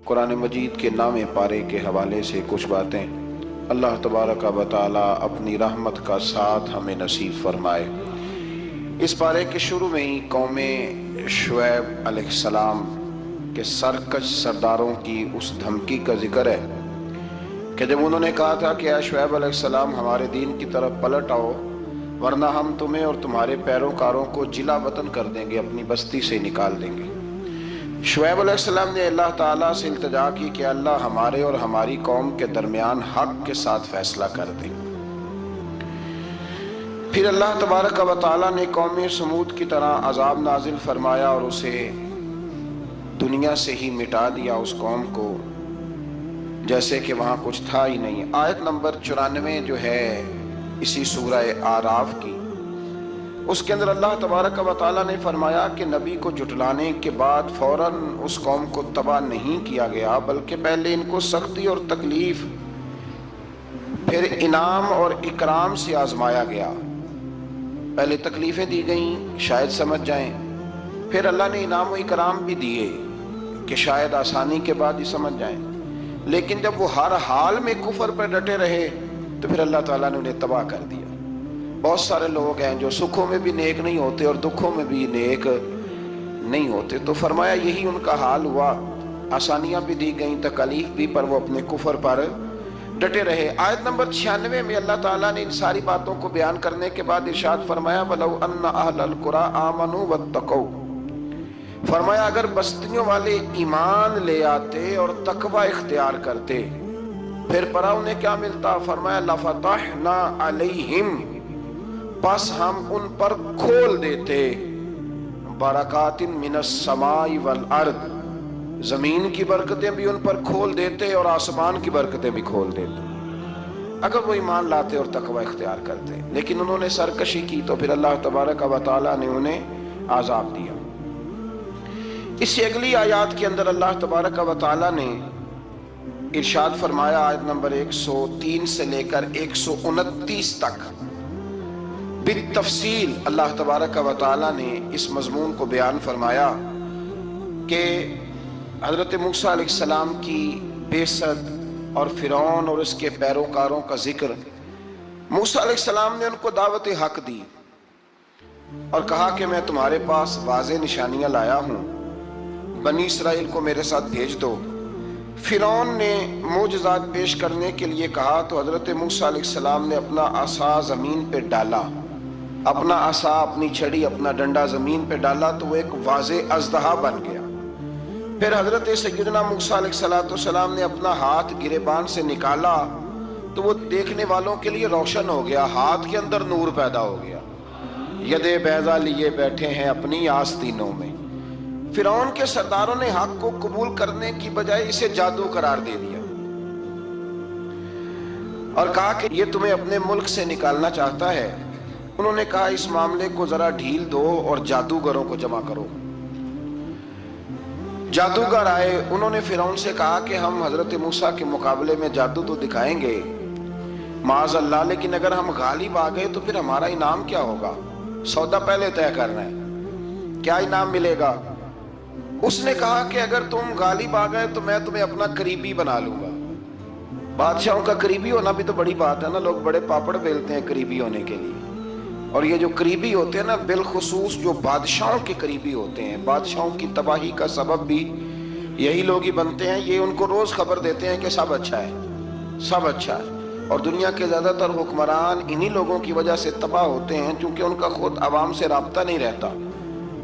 قرآن مجید کے نام پارے کے حوالے سے کچھ باتیں اللہ تبارک و تعالی اپنی رحمت کا ساتھ ہمیں نصیب فرمائے۔ اس پارے کے شروع میں ہی قوم شعیب علیہ السلام کے سرکش سرداروں کی اس دھمکی کا ذکر ہے کہ جب انہوں نے کہا تھا کہ اے شعیب علیہ السلام ہمارے دین کی طرف پلٹ آؤ ورنہ ہم تمہیں اور تمہارے پیروکاروں کو جلا وطن کر دیں گے، اپنی بستی سے نکال دیں گے۔ شعیب علیہ السلام نے اللہ تعالیٰ سے التجا کی کہ اللہ ہمارے اور ہماری قوم کے درمیان حق کے ساتھ فیصلہ کر دیں۔ پھر اللہ تبارک و تعالیٰ نے قوم سمود کی طرح عذاب نازل فرمایا اور اسے دنیا سے ہی مٹا دیا، اس قوم کو، جیسے کہ وہاں کچھ تھا ہی نہیں۔ آیت نمبر 94 جو ہے اسی سورہ اعراف کی، اس کے اندر اللہ تبارک و تعالیٰ نے فرمایا کہ نبی کو جھٹلانے کے بعد فوراً اس قوم کو تباہ نہیں کیا گیا، بلکہ پہلے ان کو سختی اور تکلیف پھر انعام اور اکرام سے آزمایا گیا۔ پہلے تکلیفیں دی گئیں شاید سمجھ جائیں، پھر اللہ نے انعام و اکرام بھی دیے کہ شاید آسانی کے بعد ہی سمجھ جائیں، لیکن جب وہ ہر حال میں کفر پر ڈٹے رہے تو پھر اللہ تعالیٰ نے انہیں تباہ کر دیا۔ بہت سارے لوگ ہیں جو سکھوں میں بھی نیک نہیں ہوتے اور دکھوں میں بھی نیک نہیں ہوتے، تو فرمایا یہی ان کا حال ہوا، آسانیاں بھی دی گئیں تکلیف بھی، پر وہ اپنے کفر پر ڈٹے رہے۔ آیت نمبر 96 میں اللہ تعالیٰ نے ان ساری باتوں کو بیان کرنے کے بعد ارشاد فرمایا وَلَوْ أَنَّ أَهْلَ الْقُرَىٰ آمَنُوا وَاتَّقَوْا، فرمایا اگر بستیوں والے ایمان لے آتے اور تقوی اختیار کرتے پھر پرا انہیں کیا ملتا؟ فرمایا لَفَتَحْنَا عَلَيْهِمْ، پس ہم ان پر کھول دیتے برکات من السماء والارض، زمین کی برکتیں بھی ان پر کھول دیتے اور آسمان کی برکتیں بھی کھول دیتے اگر وہ ایمان لاتے اور تقوی اختیار کرتے، لیکن انہوں نے سرکشی کی تو پھر اللہ تبارک و تعالیٰ نے انہیں عذاب دیا۔ اس سے اگلی آیات کے اندر اللہ تبارک و تعالیٰ نے ارشاد فرمایا آیت نمبر 103 سے لے کر 129 تک بالتفصیل اللہ تبارک و تعالیٰ نے اس مضمون کو بیان فرمایا کہ حضرت موسیٰ علیہ السلام کی بعثت اور فرعون اور اس کے پیروکاروں کا ذکر۔ موسیٰ علیہ السلام نے ان کو دعوت حق دی اور کہا کہ میں تمہارے پاس واضح نشانیاں لایا ہوں، بنی اسرائیل کو میرے ساتھ بھیج دو۔ فرعون نے معجزات پیش کرنے کے لیے کہا تو حضرت موسیٰ علیہ السلام نے اپنا عصا زمین پہ ڈالا، اپنا عصا، اپنی چھڑی، اپنا ڈنڈا زمین پہ ڈالا تو وہ ایک واضح اژدہا بن گیا۔ پھر حضرت سیدنا موسیٰ علیہ السلام نے اپنا ہاتھ گریبان سے نکالا تو وہ دیکھنے والوں کے لیے روشن ہو گیا، ہاتھ کے اندر نور پیدا ہو گیا، ید بیضا لیے بیٹھے ہیں اپنی آستینوں میں۔ فرعون کے سرداروں نے حق کو قبول کرنے کی بجائے اسے جادو قرار دے دیا اور کہا کہ یہ تمہیں اپنے ملک سے نکالنا چاہتا ہے۔ انہوں نے کہا اس معاملے کو ذرا ڈھیل دو اور جادوگروں کو جمع کرو۔ جادوگر آئے، انہوں نے فرعون سے کہا کہ ہم حضرت موسیٰ کے مقابلے میں جادو تو دکھائیں گے معاذ اللہ، لیکن اگر ہم غالب آ گئے تو پھر ہمارا انعام کیا ہوگا؟ سودا پہلے طے کرنا ہے، کیا انعام ملے گا؟ اس نے کہا کہ اگر تم غالب آ گئے تو میں تمہیں اپنا قریبی بنا لوں گا۔ بادشاہوں کا قریبی ہونا بھی تو بڑی بات ہے نا، لوگ بڑے پاپڑ بیلتے ہیں قریبی ہونے کے لیے، اور یہ جو قریبی ہوتے ہیں نا، بالخصوص جو بادشاہوں کے قریبی ہوتے ہیں، بادشاہوں کی تباہی کا سبب بھی یہی لوگ ہی بنتے ہیں۔ یہ ان کو روز خبر دیتے ہیں کہ سب اچھا ہے، سب اچھا ہے، اور دنیا کے زیادہ تر حکمران انہی لوگوں کی وجہ سے تباہ ہوتے ہیں کیونکہ ان کا خود عوام سے رابطہ نہیں رہتا۔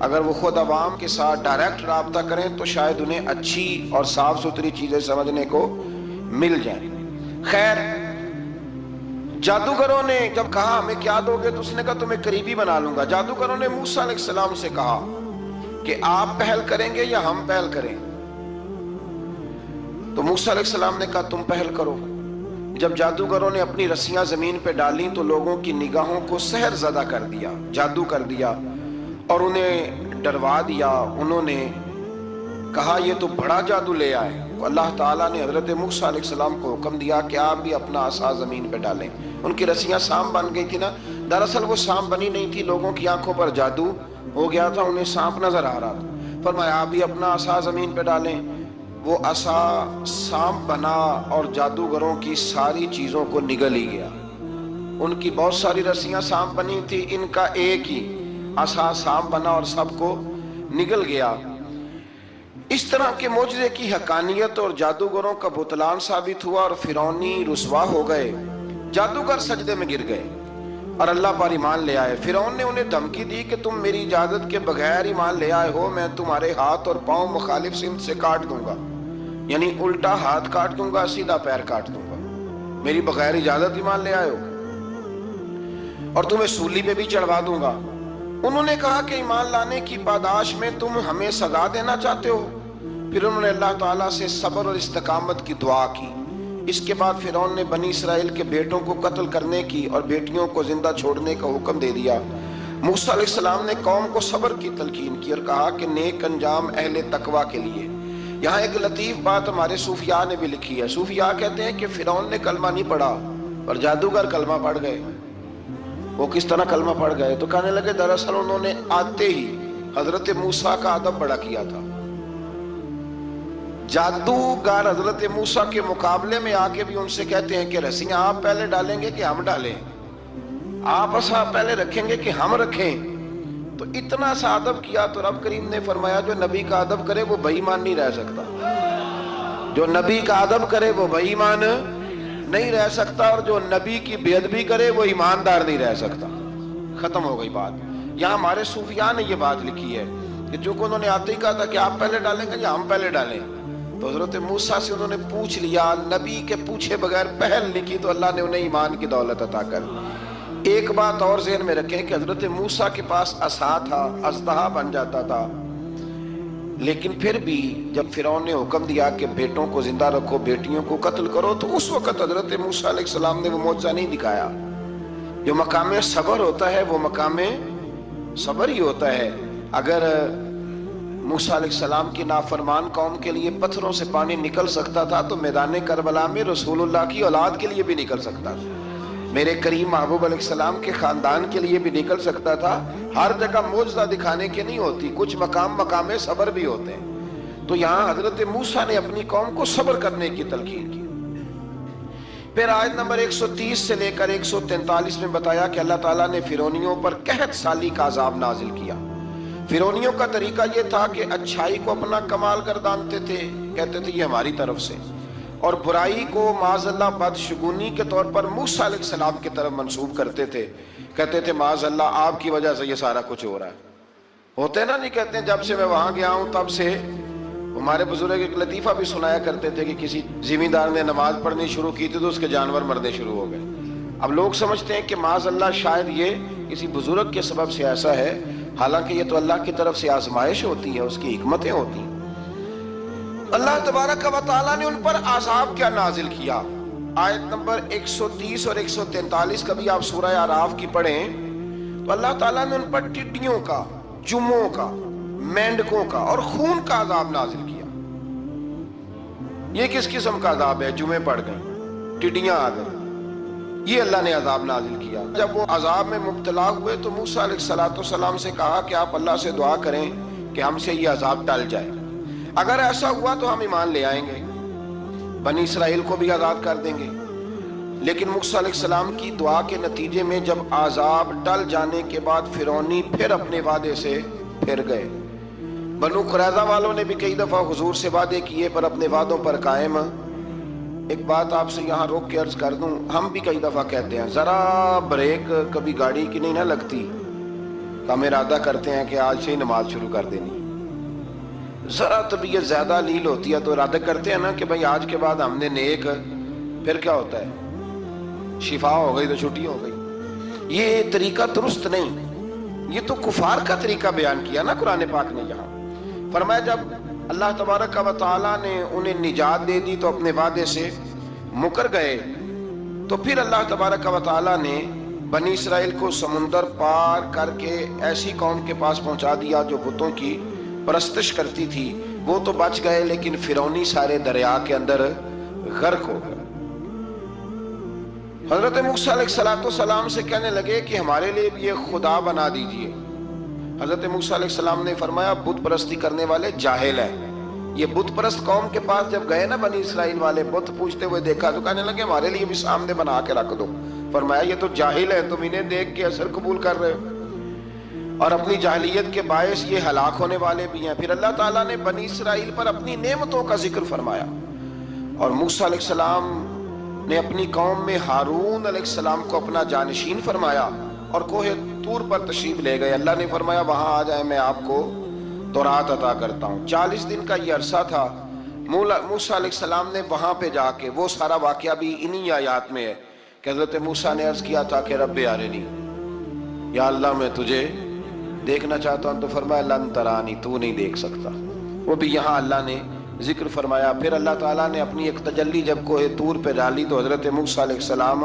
اگر وہ خود عوام کے ساتھ ڈائریکٹ رابطہ کریں تو شاید انہیں اچھی اور صاف ستھری چیزیں سمجھنے کو مل جائیں۔ خیر، جادوگروں نے جب کہا ہمیں کیا دو گے تو اس نے کہا تمہیں قریبی بنا لوں گا۔ جادوگروں نے موسیٰ علیہ السلام سے کہا کہ آپ پہل کریں گے یا ہم پہل کریں؟ تو موسیٰ علیہ السلام نے کہا تم پہل کرو۔ جب جادوگروں نے اپنی رسیاں زمین پہ ڈالیں تو لوگوں کی نگاہوں کو سحر زدہ کر دیا، جادو کر دیا اور انہیں ڈروا دیا۔ انہوں نے کہا یہ تو بڑا جادو لے آئے۔ اللہ تعالیٰ نے حضرت موسیٰ علیہ السلام کو حکم دیا کہ آپ بھی اپنا عصا زمین پہ ڈالیں۔ ان کی رسیاں سانپ بن گئی تھی نا، دراصل وہ سانپ بنی نہیں تھی، لوگوں کی آنکھوں پر جادو ہو گیا تھا، انہیں سانپ نظر آ رہا تھا۔ فرمایا آپ بھی اپنا عصا زمین پہ ڈالیں۔ وہ عصا سانپ بنا اور جادوگروں کی ساری چیزوں کو نگل ہی گیا۔ ان کی بہت ساری رسیاں سانپ بنی تھی، ان کا ایک ہی عصا سانپ بنا اور سب کو نگل گیا۔ اس طرح کے معجزے کی حقانیت اور جادوگروں کا بطلان ثابت ہوا، اور فرعونی رسوا ہو گئے، جادوگر سجدے میں گر گئے اور اللہ پر ایمان لے آئے۔ فرعون نے انہیں دھمکی دی کہ تم میری اجازت کے بغیر ایمان لے آئے ہو، میں تمہارے ہاتھ اور پاؤں مخالف سمت سے کاٹ دوں گا، یعنی الٹا ہاتھ کاٹ دوں گا، سیدھا پیر کاٹ دوں گا، میری بغیر اجازت ایمان لے آئے ہو، اور تمہیں سولی پہ بھی چڑھوا دوں گا۔ انہوں نے کہا کہ ایمان لانے کی پاداش میں تم ہمیں سزا دینا چاہتے ہو؟ پھر انہوں نے اللہ تعالیٰ سے صبر اور استقامت کی دعا کی۔ اس کے بعد فرعون نے بنی اسرائیل کے بیٹوں کو قتل کرنے کی اور بیٹیوں کو زندہ چھوڑنے کا حکم دے دیا۔ موسیٰ علیہ السلام نے قوم کو صبر کی تلقین کی اور کہا کہ نیک انجام اہل تقویٰ کے لیے۔ یہاں ایک لطیف بات ہمارے صوفیاء نے بھی لکھی ہے۔ صوفیاء کہتے ہیں کہ فرعون نے کلمہ نہیں پڑھا اور جادوگر کلمہ پڑھ گئے۔ وہ کس طرح کلمہ پڑھ گئے؟ تو کہنے لگے دراصل انہوں نے آتے ہی حضرت موسیٰ کا ادب بڑا کیا تھا۔ جادوگر حضرت موسیٰ کے مقابلے میں آ کے بھی ان سے کہتے ہیں کہ رسیاں آپ پہلے ڈالیں گے کہ ہم ڈالیں، آپ عصا پہلے رکھیں گے کہ ہم رکھیں؟ تو اتنا سا ادب کیا تو رب کریم نے فرمایا جو نبی کا ادب کرے وہ بے ایمان نہیں رہ سکتا، جو نبی کا ادب کرے وہ بے ایمان نہیں رہ سکتا، اور جو نبی کی بے ادبی کرے وہ ایماندار نہیں رہ سکتا۔ ختم ہو گئی بات۔ یہاں ہمارے صوفیاء نے یہ بات لکھی ہے کہ چونکہ انہوں نے آتے ہی کہا تھا کہ آپ پہلے ڈالیں گے یا ہم پہلے ڈالیں، تو حضرت موسیٰ سے انہوں نے پوچھ لیا، نبی کے پوچھے بغیر پہل لکھی تو اللہ نے انہیں ایمان کی دولت عطا کر۔ ایک بات اور ذہن میں رکھیں کہ حضرت موسیٰ کے پاس عصا تھا، اژدہا بن جاتا تھا، لیکن پھر بھی جب فرعون نے حکم دیا کہ بیٹوں کو زندہ رکھو بیٹیوں کو قتل کرو، تو اس وقت حضرت موسیٰ علیہ السلام نے وہ معجزہ نہیں دکھایا۔ جو مقام صبر ہوتا ہے وہ مقام صبر ہی ہوتا ہے۔ اگر موسیٰ علیہ السلام کی نافرمان قوم کے لیے پتھروں سے پانی نکل سکتا تھا تو میدان کربلا میں رسول اللہ کی اولاد کے لیے بھی نکل سکتا تھا، میرے کریم محبوب علیہ السلام کے خاندان کے لیے بھی نکل سکتا تھا۔ ہر جگہ معجزہ دکھانے کے نہیں ہوتی، کچھ مقام صبر بھی ہوتے ہیں۔ تو یہاں حضرت موسیٰ نے اپنی قوم کو صبر کرنے کی تلقین کی۔ پھر آیت نمبر 130 سے لے کر 143 میں بتایا کہ اللہ تعالیٰ نے فرعونیوں پر قحط سالی کا عذاب نازل کیا۔ فرعونیوں کا طریقہ یہ تھا کہ اچھائی کو اپنا کمال گردانتے تھے، کہتے تھے یہ ہماری طرف سے، اور برائی کو معاذ اللہ بدشگونی کے طور پر موسیٰ علیہ السلام کی طرف منسوب کرتے تھے، کہتے تھے معاذ اللہ آپ کی وجہ سے یہ سارا کچھ ہو رہا ہے۔ ہوتے نا، نہیں کہتے ہیں جب سے میں وہاں گیا ہوں تب سے۔ ہمارے بزرگ ایک لطیفہ بھی سنایا کرتے تھے کہ کسی زمیندار نے نماز پڑھنی شروع کی تھی تو اس کے جانور مرنے شروع ہو گئے۔ اب لوگ سمجھتے ہیں کہ معاذ اللہ شاید یہ کسی بزرگ کے سبب سے ایسا ہے، حالانکہ یہ تو اللہ کی طرف سے آزمائش ہوتی ہے، اس کی حکمتیں ہوتی ہیں۔ اللہ تبارک و تعالیٰ نے ان پر عذاب کیا نازل کیا؟ آیت نمبر 130 اور 143 کبھی آپ سورہ اعراف کی پڑھیں تو اللہ تعالیٰ نے ان پر ٹڈیوں کا، جموں کا، مینڈکوں کا اور خون کا عذاب نازل کیا۔ یہ کس قسم کا عذاب ہے؟ جمعے پڑ گئے، ٹڈیاں آ گئی، یہ اللہ نے عذاب نازل کیا۔ جب وہ عذاب میں مبتلا ہوئے تو موسیٰ علیہ السلام سے کہا کہ آپ اللہ سے دعا کریں کہ ہم سے یہ عذاب ٹل جائے، اگر ایسا ہوا تو ہم ایمان لے آئیں گے، بنی اسرائیل کو بھی آزاد کر دیں گے۔ لیکن موسیٰ علیہ السلام کی دعا کے نتیجے میں جب عذاب ٹل جانے کے بعد فرعونی پھر اپنے وعدے سے پھر گئے۔ بنو قریظہ والوں نے بھی کئی دفعہ حضور سے وعدے کیے پر اپنے وعدوں پر قائم۔ ایک بات آپ سے یہاں روک کے عرض کر دوں، ہم بھی کئی دفعہ کہتے ہیں ذرا بریک کبھی گاڑی کی نہیں نہ لگتی، ہم ارادہ کرتے ہیں کہ آج سے ہی نماز شروع کر دینی، ذرا طبیعت زیادہ لیل ہوتی ہے تو ارادہ کرتے ہیں نا کہ بھائی آج کے بعد ہم نے نیک، پھر کیا ہوتا ہے شفا ہو گئی تو چھٹی ہو گئی۔ یہ طریقہ درست نہیں، یہ تو کفار کا طریقہ بیان کیا نا قرآن پاک نے۔ یہاں فرمایا جب اللہ تبارک و تعالیٰ نے انہیں نجات دے دی تو اپنے وعدے سے مکر گئے، تو پھر اللہ تبارک و تعالیٰ نے بنی اسرائیل کو سمندر پار کر کے ایسی قوم کے پاس پہنچا دیا جو بتوں کی پرستش کرتی تھی۔ وہ تو بچ گئے لیکن فرعونی سارے دریا کے اندر غرق ہو گئے۔ حضرت موسیٰ علیہ السلام سے کہنے لگے کہ ہمارے لیے بھی ایک خدا بنا دیجئے۔ حضرت موسیٰ علیہ السلام نے فرمایا بت پرستی کرنے والے جاہل ہیں، یہ بت پرست قوم کے پاس جب گئے نا بنی اسرائیل والے، بت پوچھتے ہوئے دیکھا تو کہنے لگے ہمارے لیے بھی سامنے بنا کے رکھ دو۔ فرمایا یہ تو جاہل ہے، تم انہیں دیکھ کے اثر قبول کر رہے ہو، اور اپنی جاہلیت کے باعث یہ ہلاک ہونے والے بھی ہیں۔ پھر اللہ تعالیٰ نے بنی اسرائیل پر اپنی نعمتوں کا ذکر فرمایا، اور موسیٰ علیہ السلام نے اپنی قوم میں ہارون علیہ السلام کو اپنا جانشین فرمایا اور کوہ طور پر تشریف لے گئے۔ اللہ نے فرمایا وہاں آ جائیں، میں آپ کو تورات عطا کرتا ہوں۔ 40 دن کا یہ عرصہ تھا۔ موسیٰ علیہ السلام نے وہاں پہ جا کے، وہ سارا واقعہ بھی انہی آیات میں ہے کہ حضرت موسیٰ نے عرض کیا تھا کہ رب ارنی، یا اللہ میں تجھے دیکھنا چاہتا ہوں، تو فرمایا لن ترانی، تو نہیں دیکھ سکتا۔ وہ بھی یہاں اللہ نے ذکر فرمایا۔ پھر اللہ تعالیٰ نے اپنی ایک تجلی جب کوہ طور پہ ڈالی تو حضرت موسیٰ علیہ السلام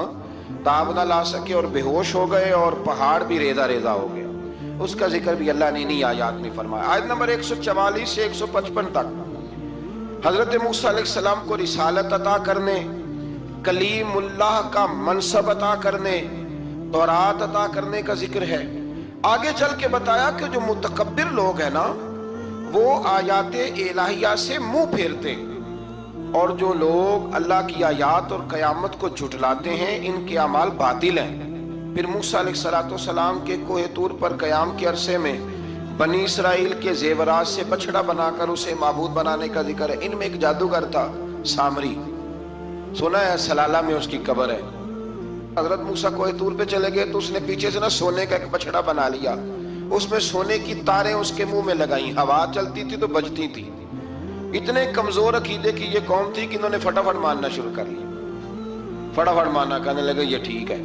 تاب نہ لا سکے اور بے ہوش ہو گئے، اور پہاڑ بھی ریزہ ریزہ ہو گیا۔ اس کا ذکر بھی اللہ نے انہی آیات میں فرمایا۔ آیت نمبر 144 سے 155 تک حضرت موسیٰ علیہ السلام کو رسالت عطا کرنے، کلیم اللہ کا منصب عطا کرنے، تورات عطا کرنے کا ذکر ہے۔ آگے چل کے بتایا کہ جو متکبر لوگ ہیں نا، وہ آیات الہیہ سے منہ پھیرتے، اور جو لوگ اللہ کی آیات اور قیامت کو جھٹلاتے ہیں ان کے اعمال باطل ہیں۔ پھر موسیٰ علیہ السلام کے کوہ طور پر قیام کے عرصے میں بنی اسرائیل کے زیورات سے بچڑا بنا کر اسے معبود بنانے کا ذکر ہے۔ ان میں ایک جادوگر تھا سامری، سنا ہے سلالہ میں اس کی قبر ہے۔ حضرت موسیٰ کوہ طور پہ چلے گئے تو اس نے پیچھے سے نا سونے کا ایک بچڑا بنا لیا، اس میں سونے کی تاریں اس کے منہ میں لگائیں، ہوا چلتی تھی تو بجتی تھی۔ اتنے کمزور عقیدے کی یہ قوم تھی کہ انہوں نے فٹافٹ ماننا شروع کر لیا، فٹافٹ ماننا، کہنے لگے یہ ٹھیک ہے۔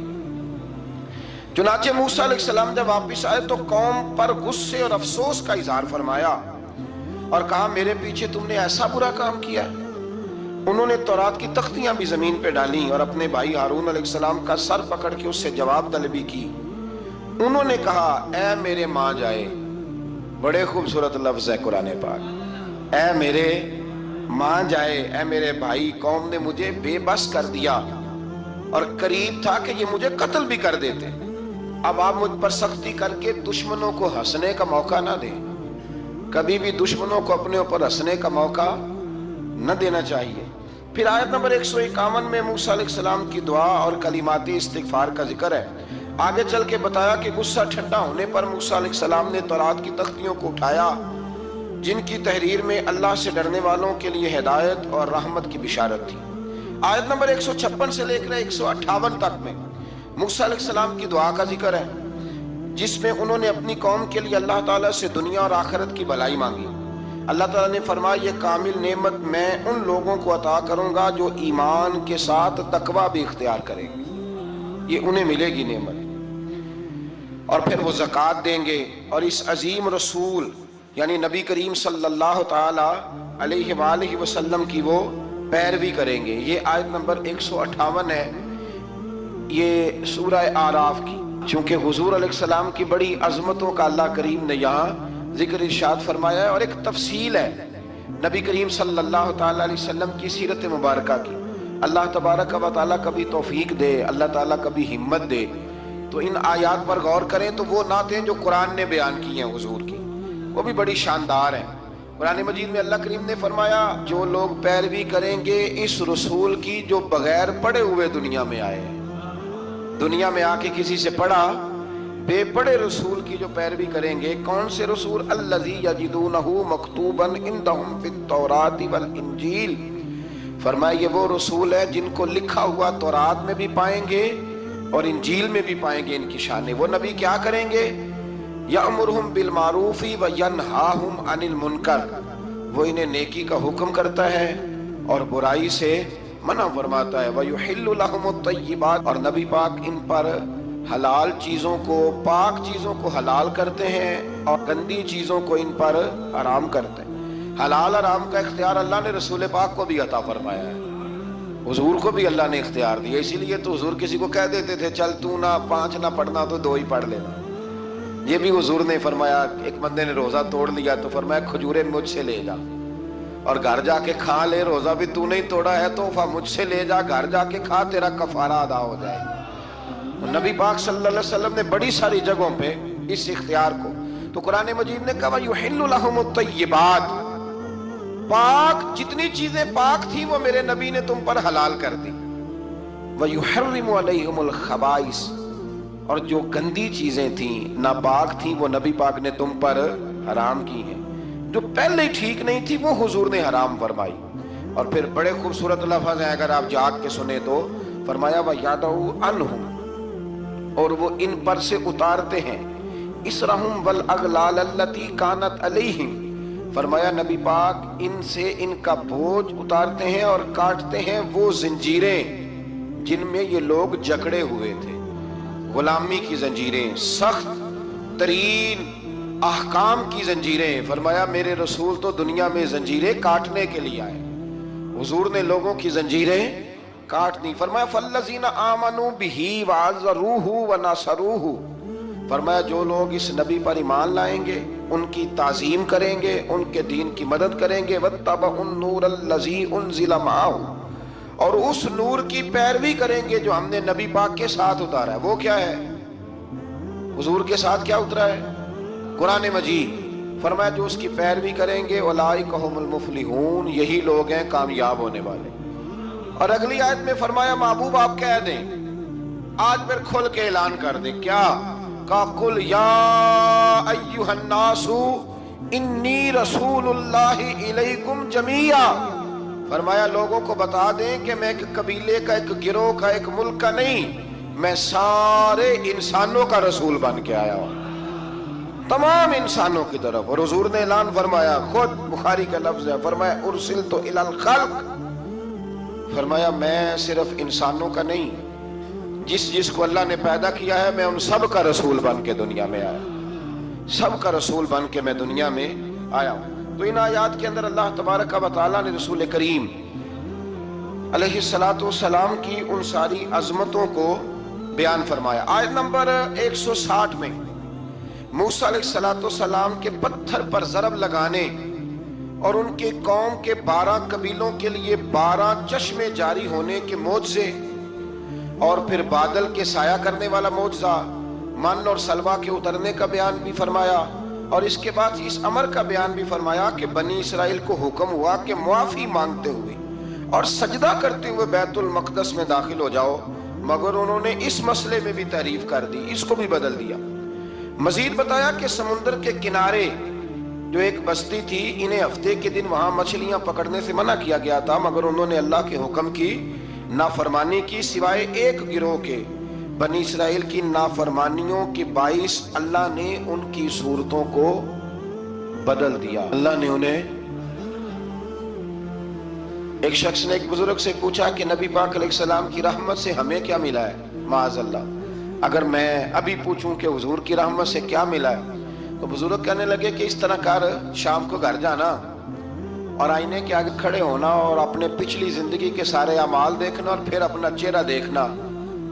چنانچہ موسیٰ علیہ السلام جب واپس آئے تو قوم پر غصے اور افسوس کا اظہار فرمایا اور کہا میرے پیچھے تم نے ایسا برا کام کیا۔ انہوں نے تورات کی تختیاں بھی زمین پہ ڈالیں اور اپنے بھائی ہارون علیہ السلام کا سر پکڑ کے اس سے جواب طلبی کی۔ انہوں نے کہا اے میرے ماں جائے، بڑے خوبصورت لفظ ہے قرآن پاک، اے میرے ماں جائے، اے میرے بھائی، قوم نے مجھے بے بس کر دیا اور قریب تھا کہ یہ مجھے قتل بھی کر دیتے۔ اب آپ مجھ پر سختی کر کے دشمنوں کو ہنسنے کا موقع نہ دیں، کبھی بھی دشمنوں کو اپنے اوپر ہنسنے کا موقع نہ دینا چاہیے۔ پھر آیت نمبر 151 میں موسیٰ علیہ السلام کی دعا اور کلمات استغفار کا ذکر ہے۔ آگے چل کے بتایا کہ غصہ ٹھنڈا ہونے پر موسیٰ علیہ السلام نے تورات کی تختیوں کو اٹھایا، جن کی تحریر میں اللہ سے ڈرنے والوں کے لیے ہدایت اور رحمت کی بشارت تھی۔ آیت نمبر 156 سے لے کر 158 تک میں موسیٰ علیہ السلام کی دعا کا ذکر ہے، جس میں انہوں نے اپنی قوم کے لیے اللہ تعالیٰ سے دنیا اور آخرت کی بھلائی مانگی۔ اللہ تعالیٰ نے فرمایا یہ کامل نعمت میں ان لوگوں کو عطا کروں گا جو ایمان کے ساتھ تقوی بھی اختیار کریں گے، یہ انہیں ملے گی نعمت، اور پھر وہ زکوٰۃ دیں گے اور اس عظیم رسول یعنی نبی کریم صلی اللہ تعالی علیہ وآلہ وسلم کی وہ پیروی کریں گے۔ یہ آیت نمبر 158 ہے، یہ سورہ اعراف کی۔ چونکہ حضور علیہ السلام کی بڑی عظمتوں کا اللہ کریم نے یہاں ذکر ارشاد فرمایا ہے، اور ایک تفصیل ہے نبی کریم صلی اللہ تعالی علیہ وسلم کی سیرت مبارکہ کی۔ اللہ تبارک و تعالیٰ کبھی توفیق دے، اللہ تعالیٰ کبھی ہمت دے تو ان آیات پر غور کریں تو وہ نعتیں جو قرآن نے بیان کی ہیں حضور کی، وہ بھی بڑی شاندار ہیں۔ قرآن مجید میں اللہ کریم نے فرمایا جو لوگ پیروی کریں گے اس رسول کی جو بغیر پڑھے ہوئے دنیا میں آئے ہیں، دنیا میں آ کے کسی سے پڑھا بے پڑھے رسول کی جو پیروی کریں گے۔ کون سے رسول؟ الذی یجدونہ مکتوبا عندہم فی التوراۃ والانجیل، فرمایا یہ وہ رسول ہے جن کو لکھا ہوا تورات میں بھی پائیں گے اور انجیل میں بھی پائیں گے۔ ان کی شان وہ نبی کیا کریں گے؟ یأمرہم بالمعروف وینہاہم عن المنکر، وہ انہیں نیکی کا حکم کرتا ہے اور برائی سے منع فرماتا ہے۔ ویحل لہم الطیبات، اور نبی پاک ان پر حلال چیزوں کو، پاک چیزوں کو حلال کرتے ہیں اور گندی چیزوں کو ان پر حرام کرتے ہیں۔ حلال حرام کا اختیار اللہ نے رسول پاک کو بھی عطا فرمایا ہے، حضور کو بھی اللہ نے اختیار دیا۔ اسی لیے تو حضور کسی کو کہہ دیتے تھے چل تو نہ 5 نہ پڑھنا تو 2 ہی پڑھ لینا، یہ بھی حضور نے فرمایا۔ ایک بندے نے روزہ توڑ لیا تو فرمایا کھجوریں مجھ سے لے جا اور گھر جا کے کھا لے، روزہ بھی تو نہیں توڑا ہے تحفہ مجھ سے لے جا، گھر جا کے کھا، تیرا کفارہ ادا ہو جائے گا۔ نبی پاک صلی اللہ علیہ وسلم نے بڑی ساری جگہوں پہ اس اختیار کو، تو قرآن مجید نے کہا وَيُحِلُّ لَهُمُ الطَّيِّبَاتِ، پاک جتنی چیزیں پاک تھی وہ میرے نبی نے تم پر حلال کر دی. وَيُحَرِّمُ عَلَيْهِمُ الْخَبَائِثَ، اور جو گندی چیزیں تھیں ناپاک تھیں وہ نبی پاک نے تم پر حرام کی ہیں. جو پہلے ٹھیک نہیں تھی وہ حضور نے حرام فرمائی. اور پھر بڑے خوبصورت لفظ ہیں، اگر آپ جاگ کے سنیں تو فرمایا وَيَدْعُ عَنْهُمْ، اور وہ ان پر سے اتارتے ہیں اِسْرَهُمْ وَالْأَغْلَالَ الَّتِي كَانَتْ عَلَيْهِمْ. فرمایا نبی پاک ان سے ان کا بوجھ اتارتے ہیں اور کاٹتے ہیں وہ زنجیریں جن میں یہ لوگ جکڑے ہوئے تھے. غلامی کی زنجیریں، سخت ترین احکام کی زنجیریں. فرمایا میرے رسول تو دنیا میں زنجیریں کاٹنے کے لیے آئے، حضور نے لوگوں کی زنجیریں کاٹ دی. فرمایا فَالَّذِينَ آمَنُوا بِهِ وَعَزَّرُوهُ وَنَصَرُوهُ. فرمایا جو لوگ اس نبی پر ایمان لائیں گے، ان کی تعظیم کریں گے، ان کے دین کی مدد کریں گے، وَاتَّبَعُوا النُّورَ الَّذِي أُنزِلَ مَعَهُ، اور اس نور کی پیروی کریں گے جو ہم نے نبی پاک کے ساتھ اتارا ہے. وہ کیا ہے؟ حضور کے ساتھ کیا اترا ہے؟ قرآن مجید. فرمایا جو اس کی پیروی کریں گے اولئک هم المفلحون، یہی لوگ ہیں کامیاب ہونے والے. اور اگلی آیت میں فرمایا محبوب آپ کہہ دیں، آج پھر کھل کے اعلان کر دیں، کیا کہ قل یا ایھا الناس انی رسول اللہ الیکم جمیعا. فرمایا لوگوں کو بتا دیں کہ میں ایک قبیلے کا، ایک گروہ کا، ایک ملک کا نہیں، میں سارے انسانوں کا رسول بن کے آیا ہوں، تمام انسانوں کی طرف. اور حضور نے اعلان فرمایا، خود بخاری کا لفظ ہے، فرمایا ارسلت الی الخلق. فرمایا میں صرف انسانوں کا نہیں، جس کو اللہ نے پیدا کیا ہے میں ان سب کا رسول بن کے دنیا میں آیا، سب کا رسول بن کے میں دنیا میں آیا ہوں. تو ان آیات کے اندر اللہ تبارک و تعالیٰ نے رسول کریم علیہ السلام کی ان ساری عظمتوں کو بیان فرمایا. آیت نمبر 160 میں موسیٰ علیہ السلام کے پتھر پر ضرب لگانے اور ان کے قوم کے 12 قبیلوں کے لیے 12 چشمے جاری ہونے کے معجزے، اور پھر بادل کے سایہ کرنے والا معجزہ، من اور سلوہ کے اترنے کا بیان بھی فرمایا. اور اس کے بعد اس امر کا بیان بھی فرمایا کہ بنی اسرائیل کو حکم ہوا کہ معافی مانگتے ہوئے اور سجدہ کرتے ہوئے بیت المقدس میں داخل ہو جاؤ، مگر انہوں نے اس مسئلے میں بھی تحریف کر دی، اس کو بھی بدل دیا. مزید بتایا کہ سمندر کے کنارے جو ایک بستی تھی، انہیں ہفتے کے دن وہاں مچھلیاں پکڑنے سے منع کیا گیا تھا، مگر انہوں نے اللہ کے حکم کی نافرمانی کی، سوائے ایک گروہ کے. بنی اسرائیل کی نافرمانیوں کے باعث اللہ نے ان کی صورتوں کو بدل دیا. اللہ نے انہیں، ایک شخص نے ایک بزرگ سے پوچھا کہ نبی پاک علیہ السلام کی رحمت سے ہمیں کیا ملا ہے؟ معاذ اللہ، اگر میں ابھی پوچھوں کہ حضور کی رحمت سے کیا ملا ہے، تو بزرگ کہنے لگے کہ اس طرح کر، شام کو گھر جانا اور آئینے کے آگے کھڑے ہونا اور اپنے پچھلی زندگی کے سارے اعمال دیکھنا اور پھر اپنا چہرہ دیکھنا،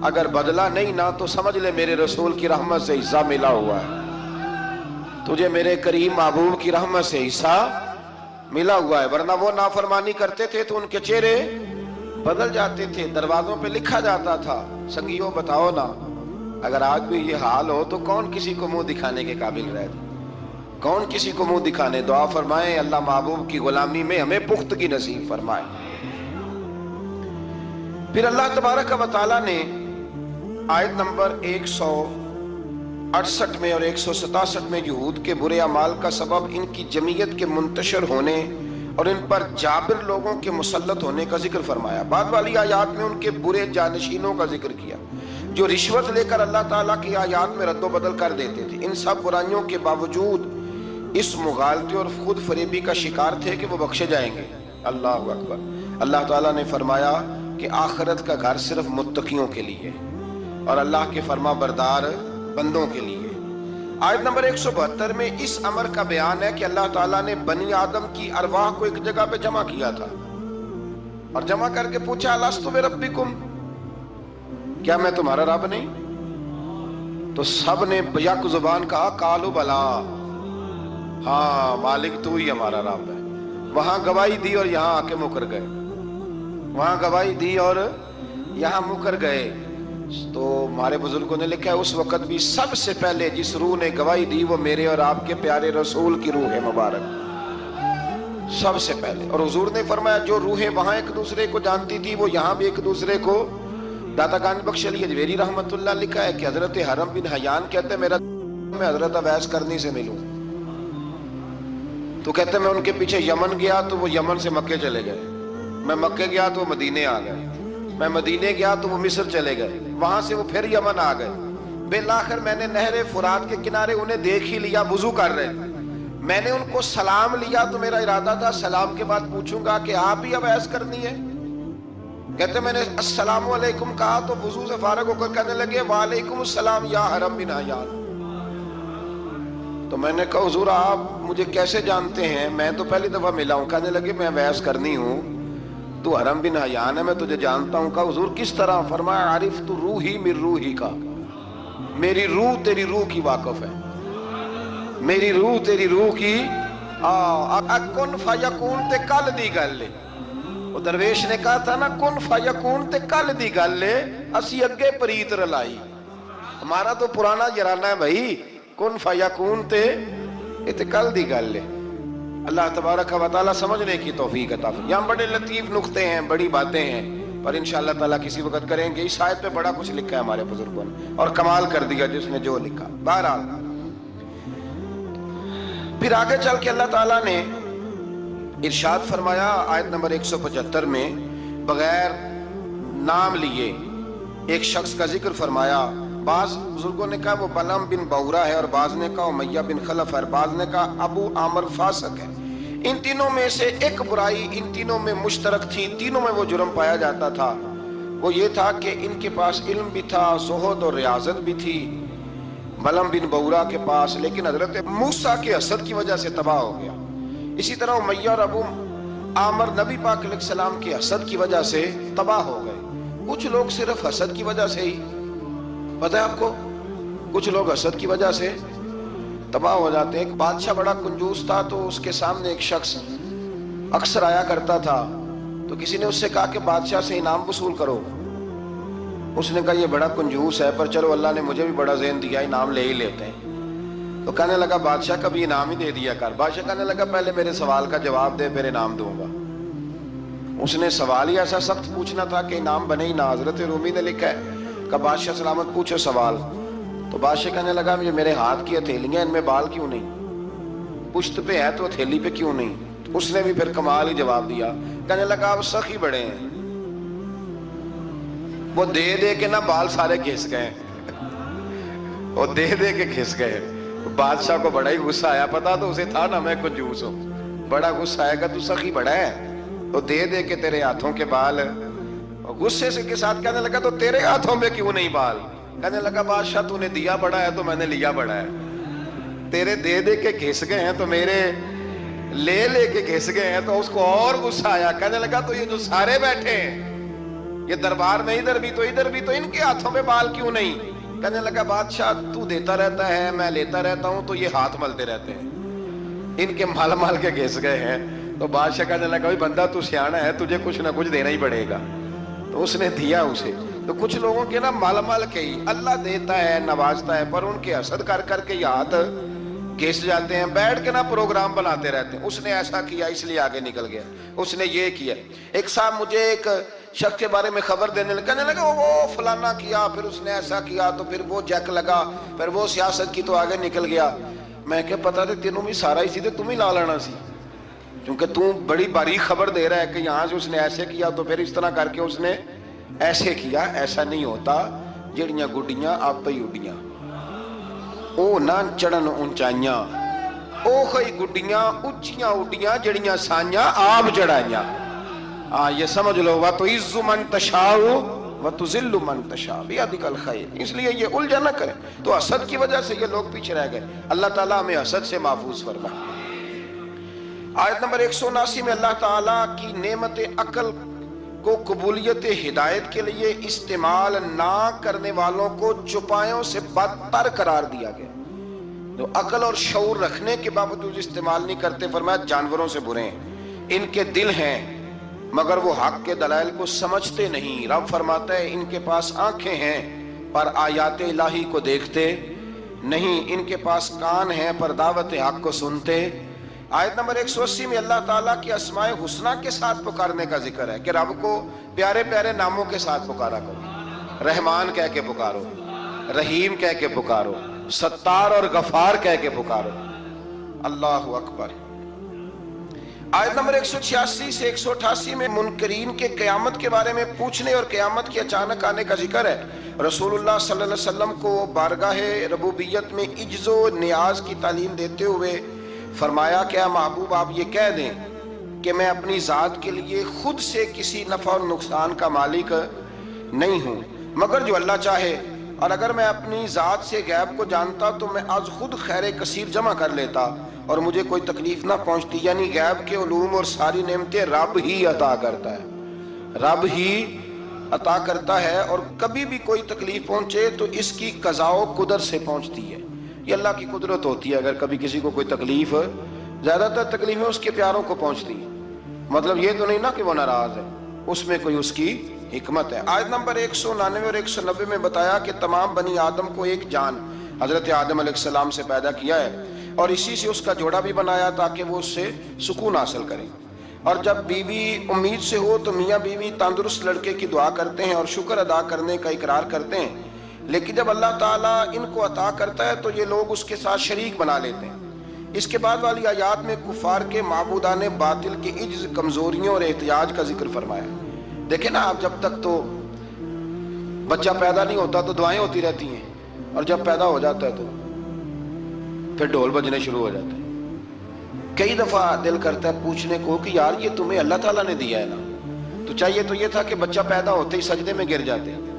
اگر بدلا نہیں نہ تو سمجھ لے میرے رسول کی رحمت سے حصہ ملا ہوا ہے، تجھے میرے کریم محبوب کی رحمت سے حصہ ملا ہوا ہے. ورنہ وہ نافرمانی کرتے تھے تو ان کے چہرے بدل جاتے تھے، دروازوں پہ لکھا جاتا تھا. سنگیوں بتاؤ نا، اگر آج بھی یہ حال ہو تو کون کسی کو منہ دکھانے کے قابل رہتا؟ کون کسی کو منہ دکھانے؟ دعا فرمائیں اللہ محبوب کی غلامی میں ہمیں پختگی نصیب فرمائے. پھر اللہ تبارک و تعالیٰ نے آیت نمبر 168 میں اور 167 میں یہود کے برے اعمال کا سبب ان کی جمعیت کے منتشر ہونے اور ان پر جابر لوگوں کے مسلط ہونے کا ذکر فرمایا. بعد والی آیات میں ان کے برے جانشینوں کا ذکر کیا جو رشوت لے کر اللہ تعالیٰ کی آیات میں رد و بدل کر دیتے تھے. ان سب برائیوں کے باوجود اس مغالطے اور خود فریبی کا شکار تھے کہ وہ بخشے جائیں گے. اللہ اکبر. اللہ تعالیٰ نے فرمایا کہ آخرت کا گھر صرف متقیوں کے لیے اور اللہ کے فرما بردار بندوں کے لیے. آیت نمبر 172 میں اس امر کا بیان ہے کہ اللہ تعالیٰ نے بنی آدم کی ارواح کو ایک جگہ پہ جمع کیا تھا اور جمع کر کے پوچھا الستو بربکم، کیا میں تمہارا رب نہیں؟ تو سب نے یک زبان کہا قالوا بلا، ہاں مالک تو ہی ہمارا رب ہے. وہاں گواہی دی اور یہاں آ کے مکر گئے، وہاں گواہی دی اور یہاں مکر گئے. تو ہمارے بزرگوں نے لکھا ہے اس وقت بھی سب سے پہلے جس روح نے گواہی دی وہ میرے اور آپ کے پیارے رسول کی روح ہے مبارک سب سے پہلے. اور حضور نے فرمایا جو روحیں وہاں ایک دوسرے کو جانتی تھی وہ یہاں بھی ایک دوسرے کو. داتا گنج بخش علی اجمیری رحمت اللہ لکھا ہے کہ حضرت حرم بن حیان کہتے ہیں میں حضرت اویس کرنی سے ملوں. تو کہتے ہیں میں ان کے پیچھے یمن گیا تو وہ یمن سے مکے چلے گئے. میں مکے گیا تو وہ مدینے آ گئے. میں مدینے گیا تو وہ مصر چلے گئے. وہاں سے وہ پھر یمن آ گئے. بالآخر میں نے نہر فرات کے کنارے انہیں دیکھ ہی لیا, وضو کر رہے. میں نے ان کو سلام لیا تو میرا ارادہ تھا سلام کے بعد پوچھوں گا کہ آپ بھی اویس کرنی ہے. کہتے میں نے السلام علیکم کہا تو وضو سے فارغ ہو کر کہنے لگے وعلیکم السلام یا حرم بن حیان. تو میں نے کہا حضور آپ مجھے کیسے جانتے ہیں؟ میں تو پہلی دفعہ ملا ہوں. کہنے لگے میں اویس کرنی ہوں, تو حرم بن حیان ہے, میں تجھے جانتا ہوں. کہا حضور کس طرح؟ فرمایا عارف تو روحی من روحی کا, میری روح تیری روح کی واقف ہے, میری روح تیری روح کی. کن فیکون تے کل دی گل ہے. وہ درویش نے کہا تھا نا کن فیکون تے کل دی گل ہے, اسی اگے پریت رلائی. ہمارا تو پرانا یارانہ ہے بھائی, کن فیکون تے کل دی گل ہے. اللہ تبارک و تعالیٰ سمجھنے کی توفیق عطا فرمائے. یہاں بڑے لطیف نقطے ہیں, بڑی باتیں ہیں, پر انشاءاللہ تعالیٰ کسی وقت کریں گے. اس آیت پہ بڑا کچھ لکھا ہے ہمارے بزرگوں نے, اور کمال کر دیا جس نے جو لکھا. بہرحال پھر آگے چل کے اللہ تعالیٰ نے ارشاد فرمایا آیت نمبر 175 میں, بغیر نام لیے ایک شخص کا ذکر فرمایا. بعض بزرگوں نے کہا وہ بلم بن بورا ہے, اور بعض نے کہا امیہ بن خلف ہے, اور بعض نے کہا ابو عامر فاسق ہے. ان تینوں میں سے ایک برائی ان تینوں میں مشترک تھی, تینوں میں وہ جرم پایا جاتا تھا. وہ یہ تھا کہ ان کے پاس علم بھی تھا, زہد اور ریاضت بھی تھی بلم بن بورا کے پاس, لیکن حضرت موسیٰ کے حسد کی وجہ سے تباہ ہو گیا. اسی طرح امیہ اور ابو عامر نبی پاک علیہ السلام کے حسد کی وجہ سے تباہ ہو گئے. کچھ لوگ صرف حسد کی وجہ سے ہی, پتہ ہے آپ کو, کچھ لوگ حسد کی وجہ سے تباہ ہو جاتے ہیں. ایک بادشاہ بڑا کنجوس تھا, تو اس کے سامنے ایک شخص اکثر آیا کرتا تھا. تو کسی نے اس سے کہا کہ بادشاہ سے انعام وصول کرو. اس نے کہا یہ بڑا کنجوس ہے, پر چلو اللہ نے مجھے بھی بڑا ذہن دیا, انعام لے ہی لیتے ہیں. تو کہنے لگا بادشاہ کبھی انعام ہی دے دیا کر. بادشاہ کہنے لگا پہلے میرے سوال کا جواب دے پھر انعام دوں گا. اس نے سوال ہی ایسا سخت پوچھنا تھا کہ انعام بنے ہی نہ. حضرت رومی نے لکھا ہے کہ بادشاہ سلامت پوچھو سوال. تو بادشاہ کہنے لگا مجھے میرے ہاتھ کی ہتھیلیاں, ان میں بال کیوں نہیں؟ پشت پہ ہے تو ہتھیلی پہ کیوں نہیں؟ اس نے بھی پھر کمال ہی جواب دیا. کہنے لگا آپ سخی بڑے ہیں. وہ دے دے کے نا بال سارے گھس گئے, وہ دے دے کے گھس گئے. بادشاہ کو بڑا ہی غصہ آیا, پتا تو اسے تھا نا میں کنجوس ہوں. بڑا غصہ آئے گا تو سخی بڑا ہے, تو دے دے کے تیرے ہاتھوں کے بال. غصے سے کے ساتھ کہنے لگا تو تیرے ہاتھوں میں کیوں نہیں بال؟ کہنے لگا بادشاہ تو نے دیا بڑا ہے تو میں نے لیا بڑا ہے. تیرے دے دے کے گھس گئے ہیں تو میرے لے لے کے گھس گئے ہیں. تو اس کو اور غصہ آیا, کہنے لگا تو یہ جو سارے بیٹھے ہیں یہ دربار میں ادھر بھی تو ان کے ہاتھوں میں بال کیوں نہیں؟ کہنے لگا بادشاہ تو دیتا رہتا ہے, میں لیتا رہتا ہوں, تو یہ ہاتھ ملتے رہتے ہیں, ان کے مال مال کے گھس گئے ہیں. تو بادشاہ کہنے لگا بھائی بندہ تو سیانا ہے, تجھے کچھ نہ کچھ دینا ہی پڑے گا. تو اس نے دیا اسے. تو کچھ لوگوں کے نا مال مال کے ہی اللہ دیتا ہے, نوازتا ہے, پر ان کے حسد کر کر کے ہاتھ گھس جاتے ہیں. بیٹھ کے نا پروگرام بناتے رہتے ہیں, اس نے ایسا کیا اس لیے آگے نکل گیا, اس نے یہ کیا. ایک صاحب مجھے ایک شخص کے بارے میں خبر دینے لگا, کہنے لگا وہ فلانا کیا, پھر اس نے ایسا کیا, تو پھر وہ جیک لگا, پھر وہ سیاست کی, تو آگے نکل گیا. میں کہ پتا تھے تینوں میں سارا اسی تھے, تم ہی لا لینا سی, کیونکہ تم بڑی باریک خبر دے رہا ہے کہ یہاں سے اس نے ایسے کیا, تو پھر اس طرح کر کے اس نے ایسے کیا. ایسا نہیں ہوتا. جڑیاں گڈیاں آپ ہی اڈیاں, او نہ چڑھن اونچائیاں, او خی گڈیاں اچیاں اڈیاں, جڑیاں سائیاں آپ چڑھائیاں. یہ سمجھ لو, وَتُعِزُّ مَن تَشَاءُ وَتُذِلُّ مَن تَشَاءُ بِيَدِكَ الْخَيْرُ. اس لیے یہ الجھا نہ کریں. تو حسد کی وجہ سے یہ لوگ پیچھے رہ گئے. اللہ تعالیٰ ہمیں حسد سے محفوظ فرمائے. آیت نمبر 179 میں اللہ تعالیٰ کی نعمت عقل کو قبولیت ہدایت کے لیے استعمال نہ کرنے والوں کو چوپایوں سے بدتر قرار دیا گیا. جو عقل اور شعور رکھنے کے باوجود استعمال نہیں کرتے, فرمایا جانوروں سے برے ہیں. ان کے دل ہیں مگر وہ حق کے دلائل کو سمجھتے نہیں. رب فرماتا ہے ان کے پاس آنکھیں ہیں پر آیات الہی کو دیکھتے نہیں, ان کے پاس کان ہیں پر دعوت حق کو سنتے آیت نمبر 180 میں اللہ تعالیٰ کی اسماء حسنہ کے ساتھ پکارنے کا ذکر ہے کہ رب کو پیارے پیارے ناموں کے ساتھ پکارا کرو، رحمان کہہ کے پکارو، رحیم کہہ کے پکارو، ستار اور غفار کہہ کے پکارو۔ اللہ اکبر۔ آیت نمبر 186 سے 188 میں منکرین کے قیامت کے بارے میں پوچھنے اور قیامت کے اچانک آنے کا ذکر ہے۔ رسول اللہ صلی اللہ علیہ وسلم کو بارگاہ ربوبیت میں عجز و نیاز کی تعلیم دیتے ہوئے فرمایا کہ اے محبوب آپ یہ کہہ دیں کہ میں اپنی ذات کے لیے خود سے کسی نفع اور نقصان کا مالک نہیں ہوں مگر جو اللہ چاہے، اور اگر میں اپنی ذات سے غیب کو جانتا تو میں آج خود خیر کثیر جمع کر لیتا اور مجھے کوئی تکلیف نہ پہنچتی۔ یعنی غیب کے علوم اور ساری نعمتیں رب ہی عطا کرتا ہے، رب ہی عطا کرتا ہے، اور کبھی بھی کوئی تکلیف پہنچے تو اس کی قضاء و قدر سے پہنچتی ہے۔ یہ اللہ کی قدرت ہوتی ہے، اگر کبھی کسی کو کوئی تکلیف، زیادہ تر تکلیفیں اس کے پیاروں کو پہنچتی ہیں، مطلب یہ تو نہیں نا کہ وہ ناراض ہے، اس میں کوئی اس کی حکمت ہے۔ آیت نمبر 199 اور 190 میں بتایا کہ تمام بنی آدم کو ایک جان حضرت آدم علیہ السلام سے پیدا کیا ہے اور اسی سے اس کا جوڑا بھی بنایا تاکہ وہ اس سے سکون حاصل کریں، اور جب بیوی امید سے ہو تو میاں بیوی تندرست لڑکے کی دعا کرتے ہیں اور شکر ادا کرنے کا اقرار کرتے ہیں، لیکن جب اللہ تعالیٰ ان کو عطا کرتا ہے تو یہ لوگ اس کے ساتھ شریک بنا لیتے ہیں۔ اس کے بعد والی آیات میں کفار کے معبودان باطل کے عجز، کمزوریوں اور احتیاج کا ذکر فرمایا۔ دیکھیں نا آپ، جب تک تو بچہ پیدا نہیں ہوتا تو دعائیں ہوتی رہتی ہیں، اور جب پیدا ہو جاتا ہے تو پھر ڈھول بجنے شروع ہو جاتے ہیں۔ کئی دفعہ دل کرتا ہے پوچھنے کو کہ یار یہ تمہیں اللہ تعالیٰ نے دیا ہے نا، تو چاہیے تو یہ تھا کہ بچہ پیدا ہوتے ہی سجدے میں گر جاتے ہیں۔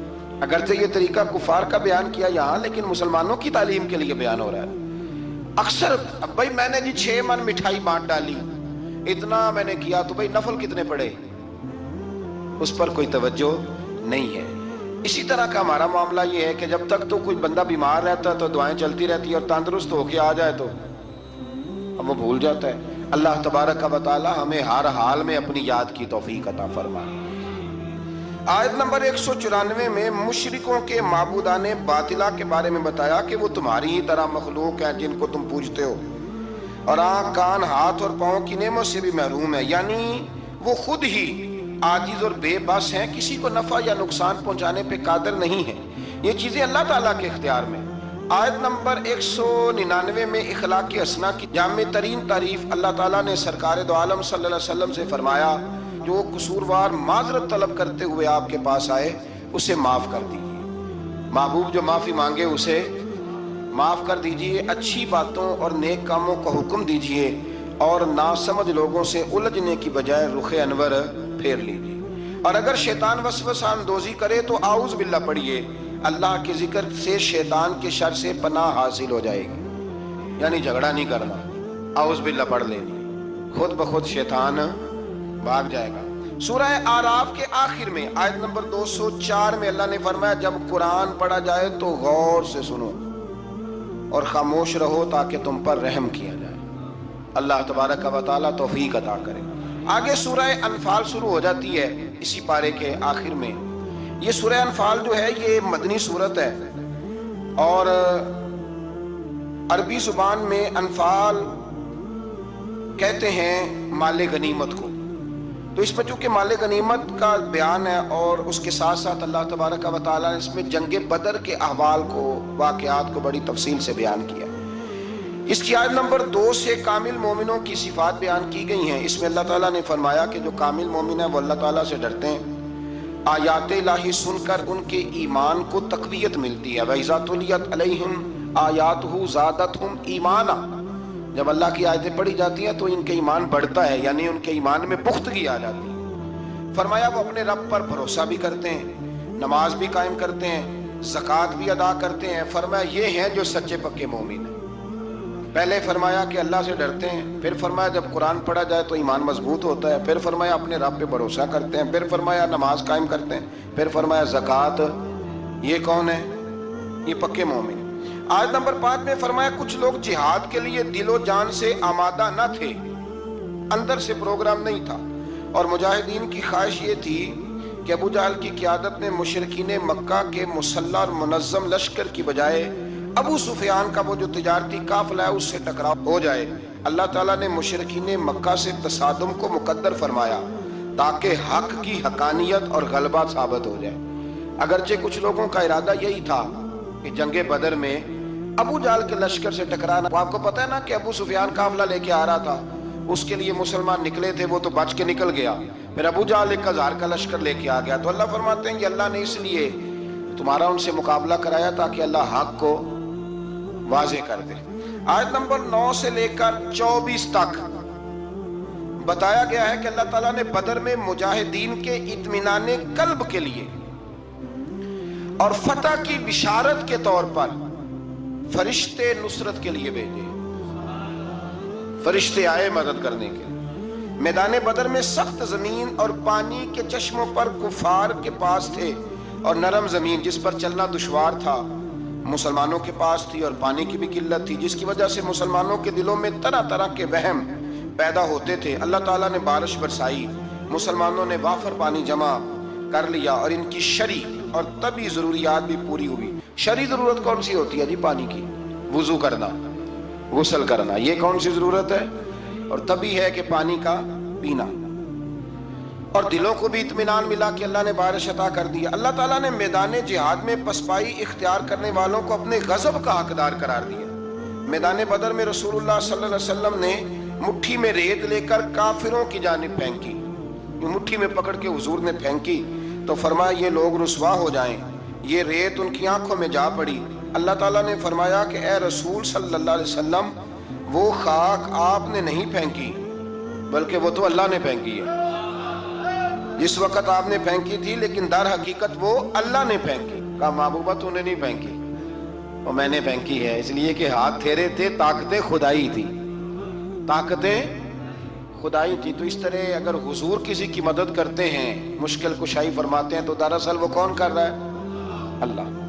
اگرچہ یہ طریقہ کفار کا بیان کیا یہاں، لیکن مسلمانوں کی تعلیم کے لیے بیان ہو رہا ہے۔ اکثر اب بھائی میں نے جی 6 من مٹھائی بانٹ ڈالی، اتنا میں نے کیا، تو بھائی نفل کتنے پڑے، اس پر کوئی توجہ نہیں ہے۔ اسی طرح کا ہمارا معاملہ یہ ہے کہ جب تک تو کوئی بندہ بیمار رہتا ہے تو دعائیں چلتی رہتی ہے، اور تندرست ہو کے آ جائے تو اب وہ بھول جاتا ہے۔ اللہ تبارک و تعالی ہمیں ہر حال میں اپنی یاد کی توفیق عطا فرمائے۔ آیت نمبر 194 میں مشرکوں کے معبودان باطلہ کے بارے میں بتایا کہ وہ تمہاری ہی طرح مخلوق ہیں جن کو تم پوجتے ہو، اور آنکھ، کان، ہاتھ اور پاؤں کی نعمت سے بھی محروم ہے، یعنی وہ خود ہی عاجز اور بے بس ہیں، کسی کو نفع یا نقصان پہنچانے پہ قادر نہیں ہیں، یہ چیزیں اللہ تعالیٰ کے اختیار میں۔ آیت نمبر 199 میں اخلاق حسنہ کی جامع ترین تعریف اللہ تعالیٰ نے سرکار دو عالم صلی اللہ علیہ وسلم سے فرمایا، جو قصوروار معذرت طلب کرتے ہوئے آپ کے پاس آئے اسے معاف کر دیجیے۔ محبوب جو معافی مانگے اسے معاف کر دیجیے، اچھی باتوں اور نیک کاموں کا حکم دیجیے، اور ناسمجھ لوگوں سے الجھنے کی بجائے رخ انور پھیر لیجیے، اور اگر شیطان وسوسہ اندوزی کرے تو اعوذ باللہ پڑھیے، اللہ کے ذکر سے شیطان کے شر سے پناہ حاصل ہو جائے گی، یعنی جھگڑا نہیں کرنا، اعوذ باللہ پڑھ لینی، خود بخود شیطان بھاگ جائے گا۔ سورہ اعراف کے آخر میں آیت نمبر 204 میں اللہ نے فرمایا جب قرآن پڑھا جائے تو غور سے سنو اور خاموش رہو تاکہ تم پر رحم کیا جائے۔ اللہ تبارک و تعالیٰ توفیق عطا کرے۔ آگے سورہ انفال شروع ہو جاتی ہے اسی پارے کے آخر میں۔ یہ سورہ انفال جو ہے یہ مدنی سورت ہے، اور عربی زبان میں انفال کہتے ہیں مال غنیمت کو۔ تو اس میں چونکہ مال غنیمت کا بیان ہے، اور اس کے ساتھ ساتھ اللہ تبارک و تعالیٰ نے اس میں جنگ بدر کے احوال کو، واقعات کو بڑی تفصیل سے بیان کیا۔ اس کی آیت نمبر 2 سے کامل مومنوں کی صفات بیان کی گئی ہیں۔ اس میں اللہ تعالیٰ نے فرمایا کہ جو کامل مومن ہیں وہ اللہ تعالیٰ سے ڈرتے ہیں، آیات الہی سن کر ان کے ایمان کو تقویت ملتی ہے۔ وَإِذَا تُلِيَتْ عَلَيْهِمْ آیَاتُهُ زَادَتْهُمْ ایمانا، جب اللہ کی آیتیں پڑھی جاتی ہیں تو ان کے ایمان بڑھتا ہے، یعنی ان کے ایمان میں پختگی آ جاتی ہے۔ فرمایا وہ اپنے رب پر بھروسہ بھی کرتے ہیں، نماز بھی قائم کرتے ہیں، زکوٰۃ بھی ادا کرتے ہیں۔ فرمایا یہ ہیں جو سچے پکے مومن ہیں۔ پہلے فرمایا کہ اللہ سے ڈرتے ہیں، پھر فرمایا جب قرآن پڑھا جائے تو ایمان مضبوط ہوتا ہے، پھر فرمایا اپنے رب پہ بھروسہ کرتے ہیں، پھر فرمایا نماز قائم کرتے ہیں، پھر فرمایا زکوٰۃ۔ یہ کون ہے؟ یہ پکے مومن۔ آیت نمبر 5 میں فرمایا کچھ لوگ جہاد کے لیے دل و جان سے آمادہ نہ تھے، اندر سے پروگرام نہیں تھا، اور مجاہدین کی خواہش یہ تھی کہ ابو جہل کی قیادت میں مشرکین مکہ کے مسلح اور منظم لشکر کی بجائے ابو سفیان کا وہ جو تجارتی قافلہ ہے اس سے ٹکراؤ ہو جائے، اللہ تعالیٰ نے مشرکین مکہ سے تصادم کو مقدر فرمایا تاکہ حق کی حقانیت اور غلبہ ثابت ہو جائے۔ اگرچہ کچھ لوگوں کا ارادہ یہی تھا کہ جنگ بدر میں ابو جہل کے لشکر سے ٹکرانا، آپ کو پتہ ہے نا کہ ابو سفیان قافلہ لے کے آ رہا تھا، اس کے لیے مسلمان نکلے تھے، وہ تو بچ کے نکل گیا، پھر ابو جہل 1000 کا لشکر لے کے آ گیا۔ تو اللہ فرماتے ہیں کہ اللہ نے اس لیے تمہارا ان سے مقابلہ کرایا تاکہ اللہ حق کو واضح کر دے۔ آیت نمبر 9 سے لے کر 24 تک بتایا گیا ہے کہ اللہ تعالیٰ نے بدر میں مجاہدین کے اطمینان قلب کے لیے اور فتح کی بشارت کے طور پر فرشتے نصرت کے لیے بھیجے۔ فرشتے آئے مدد کرنے کے لیے۔ میدان بدر میں سخت زمین اور پانی کے چشموں پر کفار کے پاس تھے، اور نرم زمین جس پر چلنا دشوار تھا مسلمانوں کے پاس تھی، اور پانی کی بھی قلت تھی، جس کی وجہ سے مسلمانوں کے دلوں میں طرح طرح کے وہم پیدا ہوتے تھے۔ اللہ تعالیٰ نے بارش برسائی، مسلمانوں نے وافر پانی جمع کر لیا، اور ان کی شرعی اور طبی ضروریات بھی پوری ہوئی۔ شرعی ضرورت کون سی ہوتی ہے جی؟ پانی کی، وضو کرنا، غسل کرنا، یہ کون سی ضرورت ہے؟ اور طبی ہے کہ پانی کا پینا۔ اور دلوں کو بھی اطمینان ملا کہ اللہ نے بارش عطا کر دیا۔ اللہ تعالیٰ نے میدان جہاد میں پسپائی اختیار کرنے والوں کو اپنے غضب کا حقدار قرار دیا۔ میدان بدر میں رسول اللہ صلی اللہ علیہ وسلم نے مٹھی میں ریت لے کر کافروں کی جانب پھینکی، مٹھی میں پکڑ کے حضور نے پھینکی تو فرمایا یہ لوگ رسوا ہو جائیں، یہ ریت ان کی آنکھوں میں جا پڑی۔ اللہ تعالیٰ نے فرمایا کہ اے رسول صلی اللہ علیہ وسلم، وہ خاک آپ نے نہیں پھینکی بلکہ وہ تو اللہ نے پھینکی ہے۔ جس وقت آپ نے پھینکی تھی لیکن در حقیقت وہ اللہ نے پھینکی۔ کہا محبوبہ تو نے نہیں پھینکی، وہ میں نے پھینکی ہے، اس لیے کہ ہاتھ تھیرے تھے، طاقتیں خدائی تھی، طاقتیں خدائی تھی۔ تو اس طرح اگر حضور کسی کی مدد کرتے ہیں، مشکل کشائی فرماتے ہیں، تو دراصل وہ کون کر رہا ہے؟ اللہ۔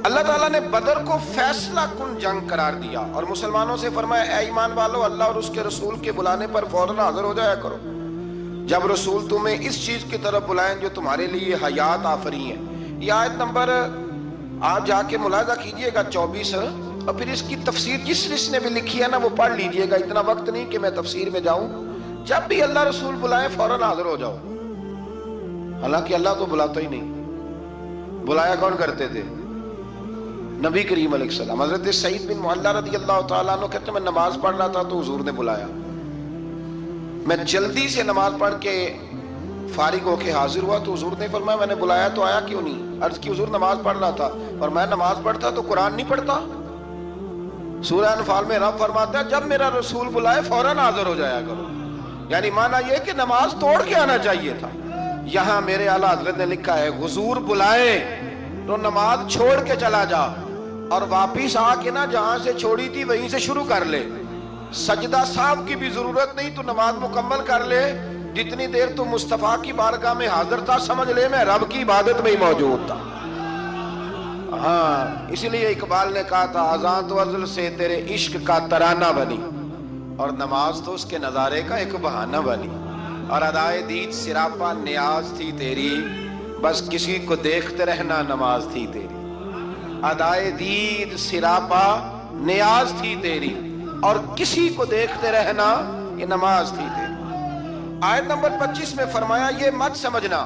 اللہ تعالیٰ نے بدر کو فیصلہ کن جنگ قرار دیا اور مسلمانوں سے فرمایا اے ایمان والو، اللہ اور اس کے رسول کے بلانے پر فوراً حاضر ہو جایا کرو جب رسول تمہیں اس چیز کی طرف بلائیں جو تمہارے لیے حیات آفری ہے۔ یہ آیت نمبر آپ جا کے ملاحظہ کیجئے گا 24، اور پھر اس کی تفسیر جس نے بھی لکھی ہے نا وہ پڑھ لیجئے گا، اتنا وقت نہیں کہ میں تفسیر میں جاؤں۔ جب بھی اللہ رسول بلائیں فوراً حاضر ہو جاؤ، حالانکہ اللہ تو بلاتا ہی نہیں، بلایا کون کرتے تھے؟ نبی کریم علیہ السلام۔ حضرت سعید بن معلہ رضی اللہ تعالیٰ عنہ کہتے ہیں میں نماز پڑھ رہا تھا تو حضور نے بلایا، میں جلدی سے نماز پڑھ کے فارغ ہو کے حاضر ہوا تو حضور نے فرمایا میں نے بلایا تو آیا کیوں نہیں؟ عرض کی حضور نماز پڑھ رہا تھا، اور میں نماز پڑھتا تو قرآن نہیں پڑھتا؟ سورہ انفال میں رب فرماتا ہے جب میرا رسول بلائے فوراً حاضر ہو جایا کرو، یعنی معنی یہ کہ نماز توڑ کے آنا چاہیے تھا۔ یہاں میرے اعلیٰ حضرت نے لکھا ہے حضور بلائے تو نماز چھوڑ کے چلا جا، اور واپس آ کے نہ جہاں سے چھوڑی تھی وہیں سے شروع کر لے، سجدہ صاحب کی بھی ضرورت نہیں، تو نماز مکمل کر لے، جتنی دیر تو مصطفیٰ کی بارگاہ میں حاضر تھا سمجھ لے میں رب کی عبادت میں ہی موجود تھا۔ ہاں اسی لیے اقبال نے کہا تھا اذان تو ازل سے تیرے عشق کا ترانہ بنی، اور نماز تو اس کے نظارے کا ایک بہانہ بنی، اور ادائے دید سراپا نیاز تھی تیری، بس کسی کو دیکھتے رہنا نماز تھی تیری۔ ادائے دید سراپا نیاز تھی تیری، اور کسی کو دیکھتے رہنا یہ نماز تھی تیری۔ آیت نمبر 25 میں فرمایا یہ مت سمجھنا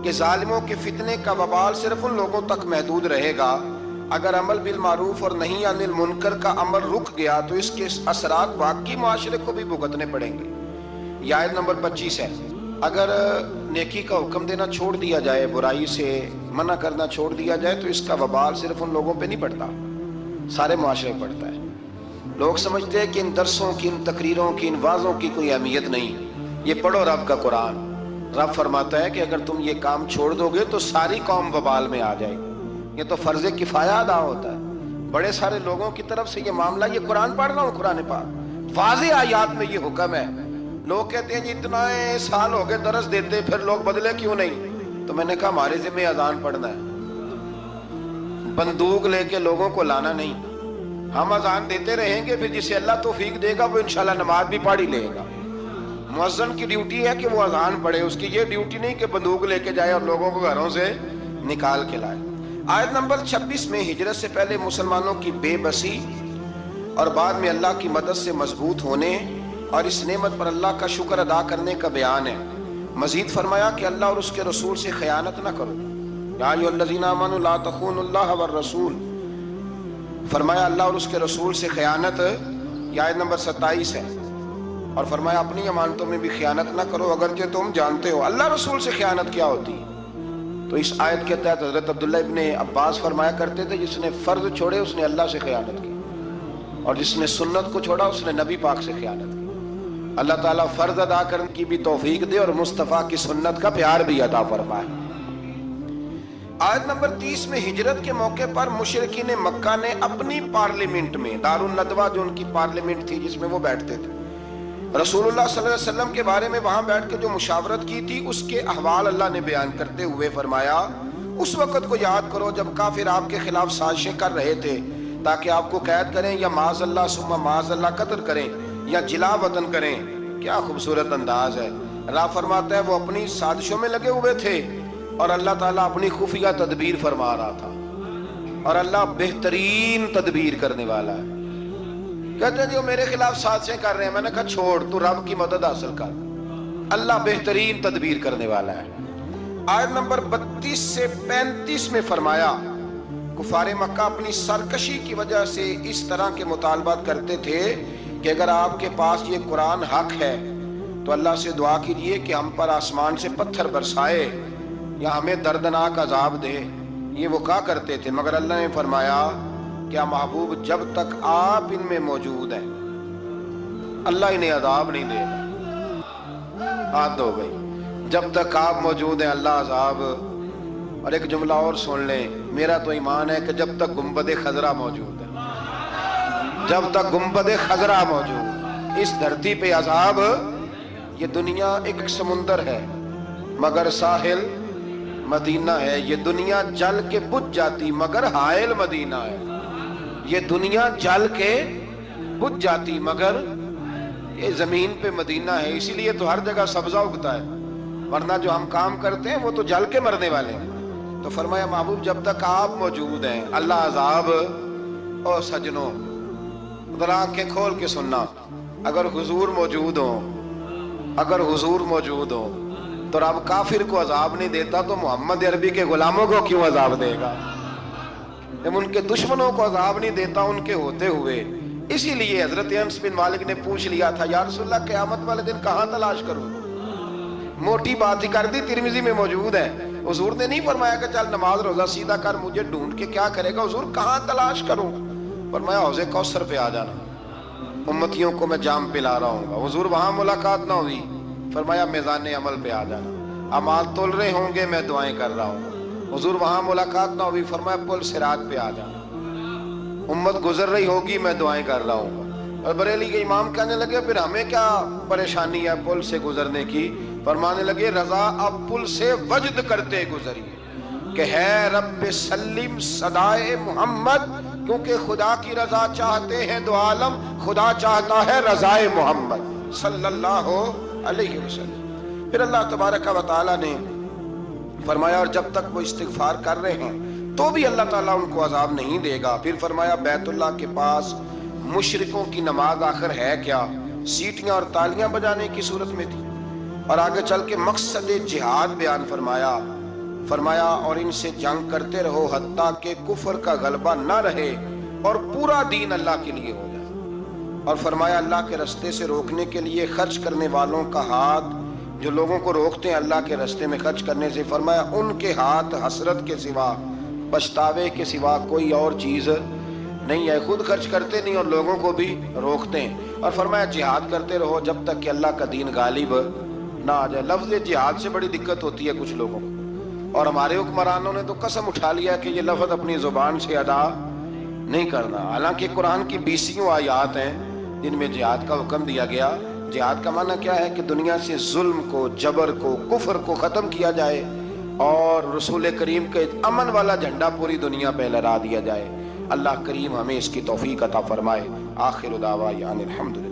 کہ ظالموں کے فتنے کا وبال صرف ان لوگوں تک محدود رہے گا، اگر عمل بالمعروف اور نہی عن المنکر کا عمل رک گیا تو اس کے اثرات واقعی معاشرے کو بھی بھگتنے پڑیں گے۔ یہ آیت نمبر 25 ہے۔ اگر نیکی کا حکم دینا چھوڑ دیا جائے، برائی سے منع کرنا چھوڑ دیا جائے، تو اس کا وبال صرف ان لوگوں پہ نہیں پڑتا، سارے معاشرے میں پڑتا ہے۔ لوگ سمجھتے ہیں کہ ان درسوں کی، ان تقریروں کی، ان وعظوں کی کوئی اہمیت نہیں، یہ پڑھو رب کا قرآن۔ رب فرماتا ہے کہ اگر تم یہ کام چھوڑ دو گے تو ساری قوم وبال میں آ جائے گی۔ یہ تو فرض کفایہ ادا ہوتا ہے، بڑے سارے لوگوں کی طرف سے یہ معاملہ، یہ قرآن پڑھ رہا ہوں، قرآن پاک واضح آیات میں یہ حکم ہے۔ لوگ کہتے ہیں جی اتنا سال ہو گئے درس دیتے پھر لوگ بدلے کیوں نہیں؟ تو میں نے کہا ہمارے ذمہ اذان پڑھنا ہے، بندوق لے کے لوگوں کو لانا نہیں۔ ہم اذان دیتے رہیں گے، پھر جسے اللہ توفیق دے گا وہ انشاءاللہ نماز بھی پڑھ ہی لے گا۔ مؤذن کی ڈیوٹی ہے کہ وہ اذان پڑھے، اس کی یہ ڈیوٹی نہیں کہ بندوق لے کے جائے اور لوگوں کو گھروں سے نکال کے لائے۔ آیت نمبر 26 میں ہجرت سے پہلے مسلمانوں کی بے بسی اور بعد میں اللہ کی مدد سے مضبوط ہونے اور اس نعمت پر اللہ کا شکر ادا کرنے کا بیان ہے۔ مزید فرمایا کہ اللہ اور اس کے رسول سے خیانت نہ کرو، یا ایھا الذین آمنوا لا تخونوا اللہ والرسول، فرمایا اللہ اور اس کے رسول سے خیانت، یہ آیت نمبر 27 ہے۔ اور فرمایا اپنی امانتوں میں بھی خیانت نہ کرو اگرچہ تم جانتے ہو اللہ رسول سے خیانت کیا ہوتی ہے۔ تو اس آیت کے تحت حضرت عبداللہ ابن عباس فرمایا کرتے تھے جس نے فرض چھوڑے اس نے اللہ سے خیانت کی، اور جس نے سنت کو چھوڑا اس نے نبی پاک سے خیانت کی۔ اللہ تعالیٰ فرض ادا کرنے کی بھی توفیق دے اور مصطفیٰ کی سنت کا پیار بھی عطا فرمائے۔ آیت نمبر 30 میں ہجرت کے موقع پر مشرکین مکہ نے اپنی پارلیمنٹ میں، دار الندوہ جو ان کی پارلیمنٹ تھی جس میں وہ بیٹھتے تھے، رسول اللہ صلی اللہ علیہ وسلم کے بارے میں وہاں بیٹھ کے جو مشاورت کی تھی اس کے احوال اللہ نے بیان کرتے ہوئے فرمایا اس وقت کو یاد کرو جب کافر آپ کے خلاف سازشیں کر رہے تھے تاکہ آپ کو قید کریں یا معاذ اللہ ثم معاذ اللہ قتل کریں یا جلا وطن کریں۔ کیا خوبصورت انداز ہے۔ اللہ فرماتا ہے وہ اپنی سازشوں میں لگے ہوئے تھے اور اللہ تعالیٰ اپنی خفیہ تدبیر فرما رہا تھا، اور اللہ بہترین تدبیر کرنے والا ہے۔ کہتے ہیں جو میرے خلاف سازشیں کر رہے ہیں، میں نے کہا چھوڑ، تو رب کی مدد حاصل کر، اللہ بہترین تدبیر کرنے والا ہے۔ آیت نمبر 32 سے 35 میں فرمایا کفار مکہ اپنی سرکشی کی وجہ سے اس طرح کے مطالبات کرتے تھے کہ اگر آپ کے پاس یہ قرآن حق ہے تو اللہ سے دعا کیجئے کہ ہم پر آسمان سے پتھر برسائے یا ہمیں دردناک عذاب دے۔ یہ وہ کہا کرتے تھے، مگر اللہ نے فرمایا کیا محبوب جب تک آپ ان میں موجود ہیں اللہ انہیں عذاب نہیں دے گا۔ حد ہو گئی، جب تک آپ موجود ہیں اللہ عذاب۔ اور ایک جملہ اور سن لیں، میرا تو ایمان ہے کہ جب تک گنبد خضرا موجود ہے، جب تک گنبد خضرا موجود، اس دھرتی پہ عذاب۔ یہ دنیا ایک سمندر ہے مگر ساحل مدینہ ہے، یہ دنیا جل کے بجھ جاتی مگر حائل مدینہ ہے، یہ دنیا جل کے بجھ جاتی مگر یہ زمین پہ مدینہ ہے۔ اسی لیے تو ہر جگہ سبزہ اگتا ہے، ورنہ جو ہم کام کرتے ہیں وہ تو جل کے مرنے والے ہیں۔ تو فرمایا محبوب جب تک آپ موجود ہیں اللہ عذاب۔ اور سجنوں ذرا آنکھیں کھول کے سننا، اگر حضور موجود ہو، اگر حضور موجود ہو تو رب کافر کو عذاب نہیں دیتا تو محمد عربی کے غلاموں کو کیوں عذاب دے گا؟ جب ان کے دشمنوں کو عذاب نہیں دیتا ان کے ہوتے ہوئے۔ اسی لیے حضرت انس بن مالک نے پوچھ لیا تھا یا رسول اللہ قیامت والے دن کہاں تلاش کروں؟ موٹی بات ہی کر دی، ترمذی میں موجود ہے۔ حضور نے نہیں فرمایا کہ چل نماز روزہ سیدھا کر، مجھے ڈھونڈ کے کیا کرے گا؟ حضور کہاں تلاش کروں؟ فرمایا حوض کوثر پہ آ جانا، امتیوں کو میں جام پلا رہا ہوں گا۔ حضور وہاں ملاقات نہ ہوئی، فرمایا میزان عمل پہ آ جانا، اعمال تول رہے ہوں گے میں دعائیں کر رہا ہوں۔ حضور وہاں ملاقات نہ ہوئی، فرمایا پل صراط پہ آ جانا، امت گزر رہی ہوگی میں دعائیں کر رہا ہوں۔ اور بریلی کے امام کہنے لگے پھر ہمیں کیا پریشانی ہے پل سے گزرنے کی؟ فرمانے لگے رضا اب پل سے وجد کرتے گزریے کہ ہے رب سلم صدائے محمد، کیونکہ خدا کی رضا چاہتے ہیں دو عالم، خدا چاہتا ہے رضائے محمد صلی اللہ علیہ وسلم۔ پھر اللہ تبارک و تعالیٰ نے فرمایا اور جب تک وہ استغفار کر رہے ہیں تو بھی اللہ تعالیٰ ان کو عذاب نہیں دے گا۔ پھر فرمایا بیت اللہ کے پاس مشرکوں کی نماز آخر ہے کیا؟ سیٹیاں اور تالیاں بجانے کی صورت میں تھی۔ اور آگے چل کے مقصد جہاد بیان فرمایا اور ان سے جنگ کرتے رہو حتیٰ کہ کفر کا غلبہ نہ رہے اور پورا دین اللہ کے لیے ہو جائے۔ اور فرمایا اللہ کے رستے سے روکنے کے لیے خرچ کرنے والوں کا ہاتھ، جو لوگوں کو روکتے ہیں اللہ کے رستے میں خرچ کرنے سے، فرمایا ان کے ہاتھ حسرت کے سوا، پچھتاوے کے سوا کوئی اور چیز نہیں ہے، خود خرچ کرتے نہیں اور لوگوں کو بھی روکتے ہیں۔ اور فرمایا جہاد کرتے رہو جب تک کہ اللہ کا دین غالب نہ آ جائے۔ لفظ جہاد سے بڑی دقت ہوتی ہے کچھ لوگوں کو، اور ہمارے حکمرانوں نے تو قسم اٹھا لیا کہ یہ لفظ اپنی زبان سے ادا نہیں کرنا، حالانکہ قرآن کی 20 آیات ہیں جن میں جہاد کا حکم دیا گیا۔ جہاد کا معنی کیا ہے کہ دنیا سے ظلم کو، جبر کو، کفر کو ختم کیا جائے اور رسول کریم کے امن والا جھنڈا پوری دنیا پہ لہرا دیا جائے۔ اللہ کریم ہمیں اس کی توفیق عطا فرمائے۔ آخر دعوانا الحمدللہ۔